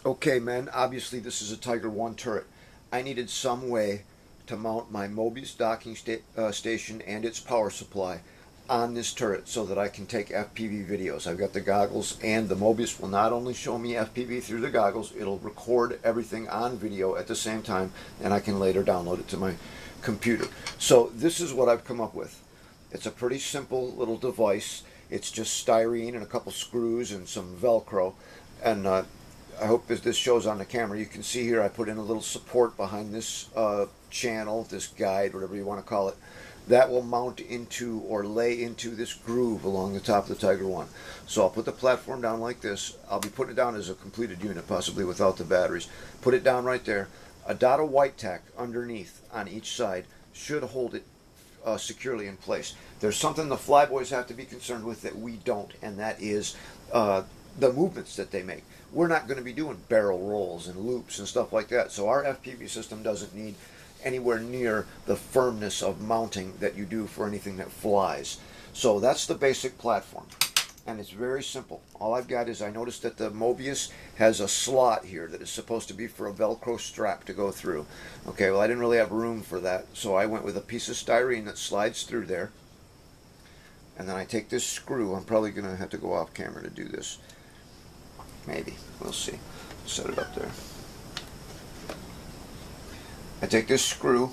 Okay, men, obviously this is a Tiger 1 turret. I needed some way to mount my Mobius docking station and its power supply on this turret so that I can take FPV videos. I've got the goggles, and the Mobius will not only show me FPV through the goggles, it'll record everything on video at the same time, and I can later download it to my computer. So this is what I've come up with. It's a pretty simple little device. It's just styrene and a couple screws and some Velcro, and I hope as this shows on the camera, you can see here I put in a little support behind this channel, this guide, whatever you want to call it. That will mount into or lay into this groove along the top of the Tiger 1. So I'll put the platform down like this. I'll be putting it down as a completed unit, possibly without the batteries. Put it down right there. A dot of white tack underneath on each side should hold it securely in place. There's something the flyboys have to be concerned with that we don't, and that is the movements that they make. We're not going to be doing barrel rolls and loops and stuff like that, so our FPV system doesn't need anywhere near the firmness of mounting that you do for anything that flies. So that's the basic platform, and it's very simple. All I've got is, I noticed that the Mobius has a slot here that is supposed to be for a Velcro strap to go through. Okay, well, I didn't really have room for that, so I went with a piece of styrene that slides through there, and then I take this screw. I'm probably going to have to go off camera to do this. Maybe. We'll see. Set it up there. I take this screw,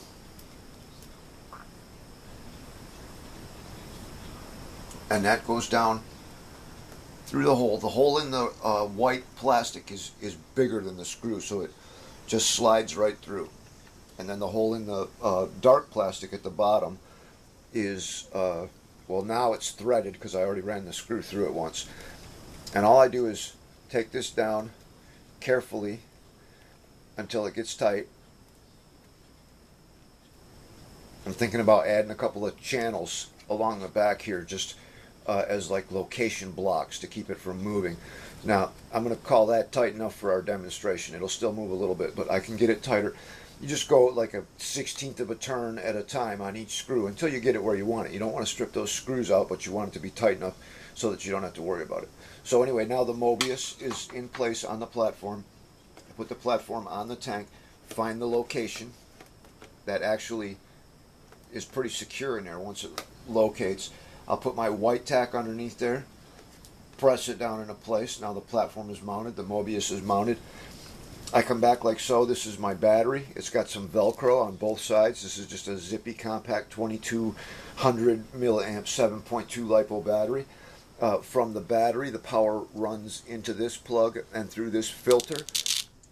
and that goes down through the hole. The hole in the white plastic is bigger than the screw, so it just slides right through. And then the hole in the dark plastic at the bottom is, well, now it's threaded because I already ran the screw through it once. And all I do is take this down carefully until it gets tight. I'm thinking about adding a couple of channels along the back here, just as like location blocks to keep it from moving. Now, I'm going to call that tight enough for our demonstration. It'll still move a little bit, but I can get it tighter. You just go like a 1/16 of a turn at a time on each screw until you get it where you want it. You don't want to strip those screws out, but you want it to be tight enough so that you don't have to worry about it. So anyway, now the Mobius is in place on the platform. I put the platform on the tank, find the location. That actually is pretty secure in there once it locates. I'll put my white tack underneath there, press it down into place. Now the platform is mounted, the Mobius is mounted. I come back like so. This is my battery. It's got some Velcro on both sides. This is just a zippy compact 2200 milliamp 7.2 LiPo battery. From the battery, the power runs into this plug and through this filter,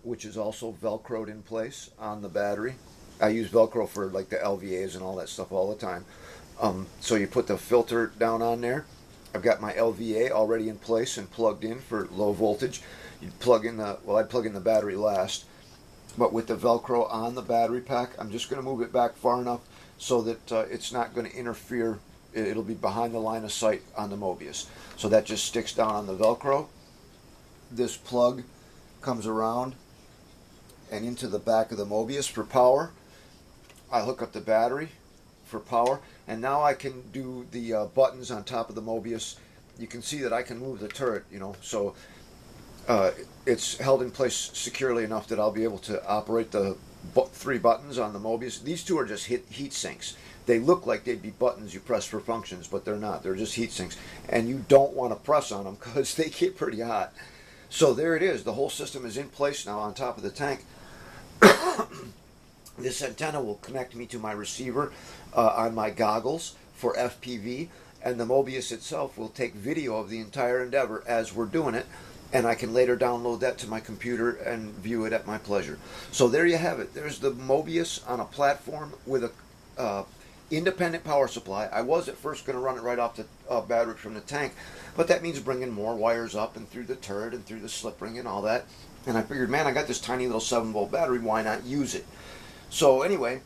which is also Velcroed in place on the battery. I use Velcro for like the LVAs and all that stuff all the time. So you put the filter down on there. I've got my LVA already in place and plugged in for low voltage. You plug in the, well, I'd plug in the battery last, but with the Velcro on the battery pack, I'm just going to move it back far enough so that it's not going to interfere. It'll be behind the line of sight on the Mobius. So that just sticks down on the Velcro. This plug comes around and into the back of the Mobius for power. I hook up the battery for power, and now I can do the buttons on top of the Mobius. You can see that I can move the turret, you know, so it's held in place securely enough that I'll be able to operate the 3 buttons on the Mobius. These 2 are just heat sinks. They look like they'd be buttons you press for functions, but they're not. They're just heat sinks, and you don't want to press on them because they get pretty hot. So there it is. The whole system is in place now on top of the tank. This antenna will connect me to my receiver on my goggles for FPV, and the Mobius itself will take video of the entire endeavor as we're doing it, and I can later download that to my computer and view it at my pleasure. So there you have it. There's the Mobius on a platform with a independent power supply. I was at first going to run it right off the battery from the tank, but that means bringing more wires up and through the turret and through the slip ring and all that. And I figured, man, I got this tiny little 7-volt battery, why not use it? So anyway,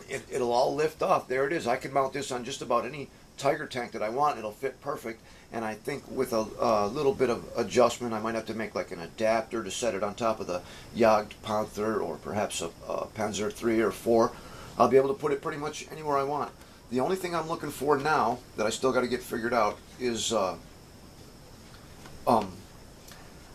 it'll all lift off. There it is. I can mount this on just about any Tiger tank that I want. It'll fit perfect. And I think with a little bit of adjustment, I might have to make like an adapter to set it on top of the Jagd Panther or perhaps a Panzer 3 or 4. I'll be able to put it pretty much anywhere I want. The only thing I'm looking for now that I still got to get figured out is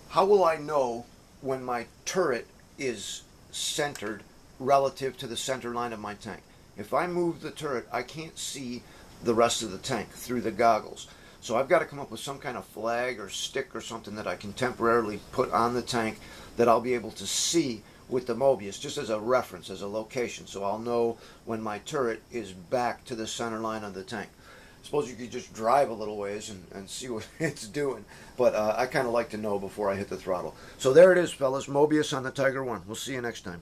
how will I know when my turret is centered relative to the center line of my tank. If I move the turret, I can't see the rest of the tank through the goggles. So I've got to come up with some kind of flag or stick or something that I can temporarily put on the tank that I'll be able to see with the Mobius, just as a reference, as a location, so I'll know when my turret is back to the center line of the tank. Suppose you could just drive a little ways and see what it's doing, but I kind of like to know before I hit the throttle. So there it is, fellas, Mobius on the Tiger 1. We'll see you next time.